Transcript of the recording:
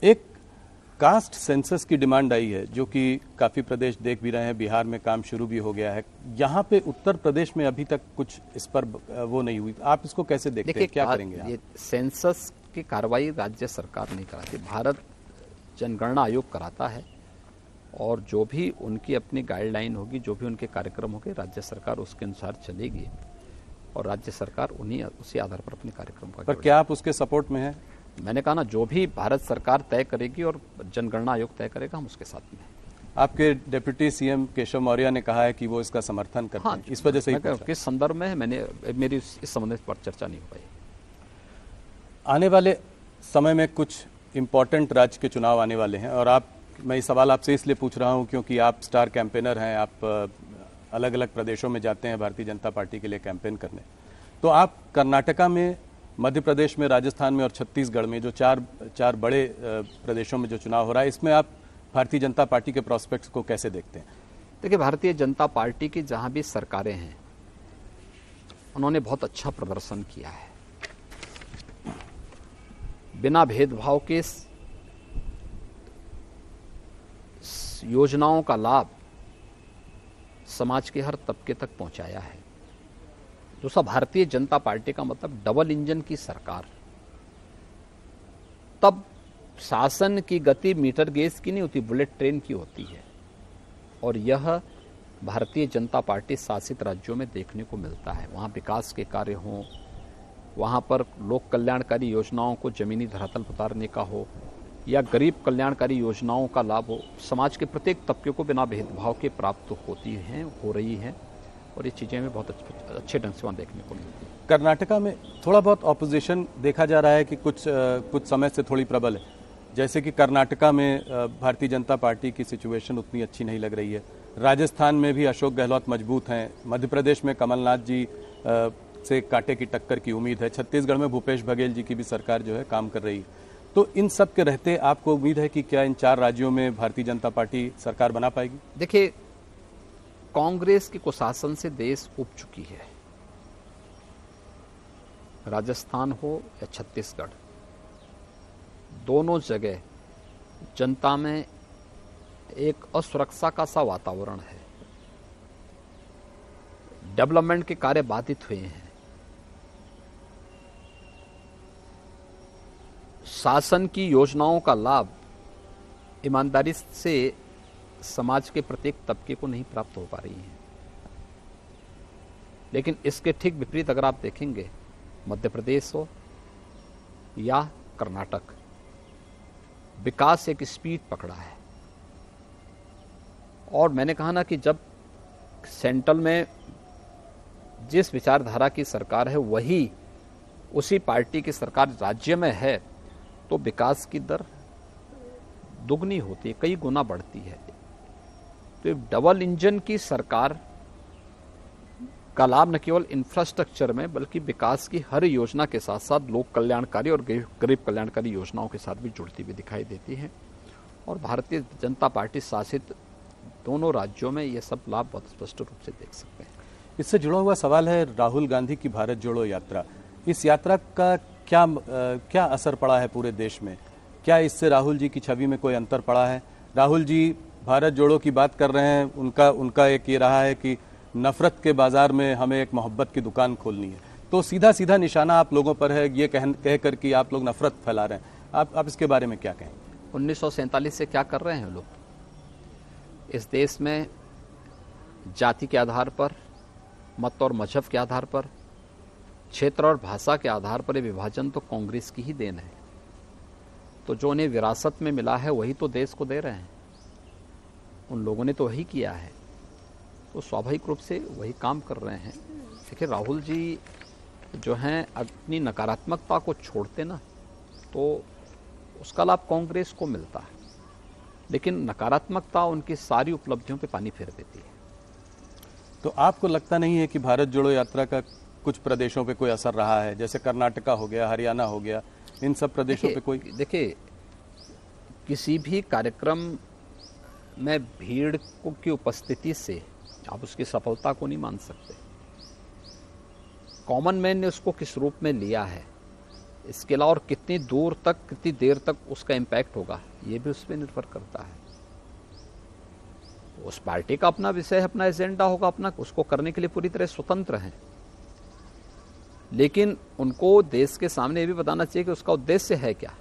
एक caste census की demand आई है जो कि काफी प्रदेश देख भी रहे हैं, बिहार में काम शुरू भी हो गया है। यहाँ पे उत्तर प्रदेश में अभी तक कुछ इस पर वो नहीं हुई, आप इसको कैसे देखते हैं, क्या करेंगे आप? ये सेंसस की कार्रवाई राज्य सरकार नहीं कराती, भारत जनगणना आयोग कराता है और जो भी उनकी अपनी गाइडलाइन होगी, जो भी उनके कार्यक्रम होंगे, राज्य सरकार उसके अनुसार चलेगी और राज्य सरकार उसी आधार पर अपने कार्यक्रम का। पर क्या आप उसके सपोर्ट में हैं? मैंने कहा ना, जो भी भारत सरकार तय करेगी और जनगणना आयोग तय करेगा, हम उसके साथ में हैं। आपके डिप्टी सीएम केशव मौर्य ने कहा है कि वो इसका समर्थन करते हैं, इस वजह से ही पूछा। किस संदर्भ में है, मेरी इस संबंध पर चर्चा नहीं हो पाई। आने वाले समय में कुछ इम्पोर्टेंट राज्य के चुनाव आने वाले हैं और मैं ये सवाल आपसे इसलिए पूछ रहा हूं क्योंकि आप स्टार कैंपेनर हैं, आप अलग अलग प्रदेशों में जाते हैं भारतीय जनता पार्टी के लिए कैंपेन करने। तो आप कर्नाटका में, मध्य प्रदेश में, राजस्थान में और छत्तीसगढ़ में जो चार बड़े प्रदेशों में जो चुनाव हो रहा है, इसमें आप भारतीय जनता पार्टी के प्रोस्पेक्ट्स को कैसे देखते हैं? देखिए, भारतीय जनता पार्टी की जहां भी सरकारें हैं उन्होंने बहुत अच्छा प्रदर्शन किया है। बिना भेदभाव के योजनाओं का लाभ समाज के हर तबके तक पहुंचाया है। दूसरा, भारतीय जनता पार्टी का मतलब डबल इंजन की सरकार। तब शासन की गति मीटर गेज की नहीं होती, बुलेट ट्रेन की होती है और यह भारतीय जनता पार्टी शासित राज्यों में देखने को मिलता है। वहाँ विकास के कार्य हों, वहाँ पर लोक कल्याणकारी योजनाओं को जमीनी धरातल पर उतारने का हो या गरीब कल्याणकारी योजनाओं का लाभ हो, समाज के प्रत्येक तबके को बिना भेदभाव के प्राप्त हो रही हैं और ये चीज़ें हमें बहुत अच्छे ढंग से वहाँ देखने को मिलती है। कर्नाटका में थोड़ा बहुत ऑपोजिशन देखा जा रहा है कि कुछ समय से थोड़ी प्रबल है, जैसे कि कर्नाटका में भारतीय जनता पार्टी की सिचुएशन उतनी अच्छी नहीं लग रही है। राजस्थान में भी अशोक गहलोत मजबूत हैं, मध्य प्रदेश में कमलनाथ जी से कांटे की टक्कर की उम्मीद है, छत्तीसगढ़ में भूपेश बघेल जी की भी सरकार जो है काम कर रही है। तो इन सब के रहते आपको उम्मीद है कि क्या इन 4 राज्यों में भारतीय जनता पार्टी सरकार बना पाएगी? देखिए, कांग्रेस के कुशासन से देश उब चुकी है। राजस्थान हो या छत्तीसगढ़, दोनों जगह जनता में एक असुरक्षा का सा वातावरण है। डेवलपमेंट के कार्य बाधित हुए हैं। शासन की योजनाओं का लाभ ईमानदारी से समाज के प्रत्येक तबके को नहीं प्राप्त हो पा रही है। लेकिन इसके ठीक विपरीत अगर आप देखेंगे, मध्य प्रदेश हो या कर्नाटक, विकास एक स्पीड पकड़ा है। और मैंने कहा ना कि जब सेंट्रल में जिस विचारधारा की सरकार है वही उसी पार्टी की सरकार राज्य में है, तो विकास की दर दुगनी होती है, कई गुना बढ़ती है। तो एक डबल इंजन की सरकार का लाभ न केवल इंफ्रास्ट्रक्चर में बल्कि विकास की हर योजना के साथ साथ लोक कल्याणकारी और गरीब कल्याणकारी योजनाओं के साथ भी जुड़ती हुई दिखाई देती है। और भारतीय जनता पार्टी शासित दोनों राज्यों में ये सब लाभ बहुत स्पष्ट रूप से देख सकते हैं। इससे जुड़ा हुआ सवाल है राहुल गांधी की भारत जोड़ो यात्रा। इस यात्रा का क्या असर पड़ा है पूरे देश में? क्या इससे राहुल जी की छवि में कोई अंतर पड़ा है? राहुल जी भारत जोड़ो की बात कर रहे हैं, उनका एक ये रहा है कि नफरत के बाजार में हमें एक मोहब्बत की दुकान खोलनी है। तो सीधा सीधा निशाना आप लोगों पर है, ये कहकर कि आप लोग नफरत फैला रहे हैं। आप इसके बारे में क्या कहें? 1947 से क्या कर रहे हैं लोग? इस देश में जाति के आधार पर, मत और मजहब के आधार पर, क्षेत्र और भाषा के आधार पर विभाजन तो कांग्रेस की ही देन है। तो जो उन्हें विरासत में मिला है वही तो देश को दे रहे हैं, उन लोगों ने तो वही किया है, तो स्वाभाविक रूप से वही काम कर रहे हैं। देखिए, राहुल जी जो हैं अपनी नकारात्मकता को छोड़ते ना तो उसका लाभ कांग्रेस को मिलता है, लेकिन नकारात्मकता उनकी सारी उपलब्धियों पे पानी फेर देती है। तो आपको लगता नहीं है कि भारत जोड़ो यात्रा का कुछ प्रदेशों पे कोई असर रहा है, जैसे कर्नाटका हो गया, हरियाणा हो गया, इन सब प्रदेशों पे कोई? देखिए, किसी भी कार्यक्रम में भीड़ की उपस्थिति से आप उसकी सफलता को नहीं मान सकते। कॉमन मैन ने उसको किस रूप में लिया है इसके अलावा और कितनी दूर तक, कितनी देर तक उसका इम्पैक्ट होगा, ये भी उस पर निर्भर करता है। उस पार्टी का अपना विषय, अपना एजेंडा होगा, अपना उसको करने के लिए पूरी तरह स्वतंत्र हैं, लेकिन उनको देश के सामने ये भी बताना चाहिए कि उसका उद्देश्य है क्या।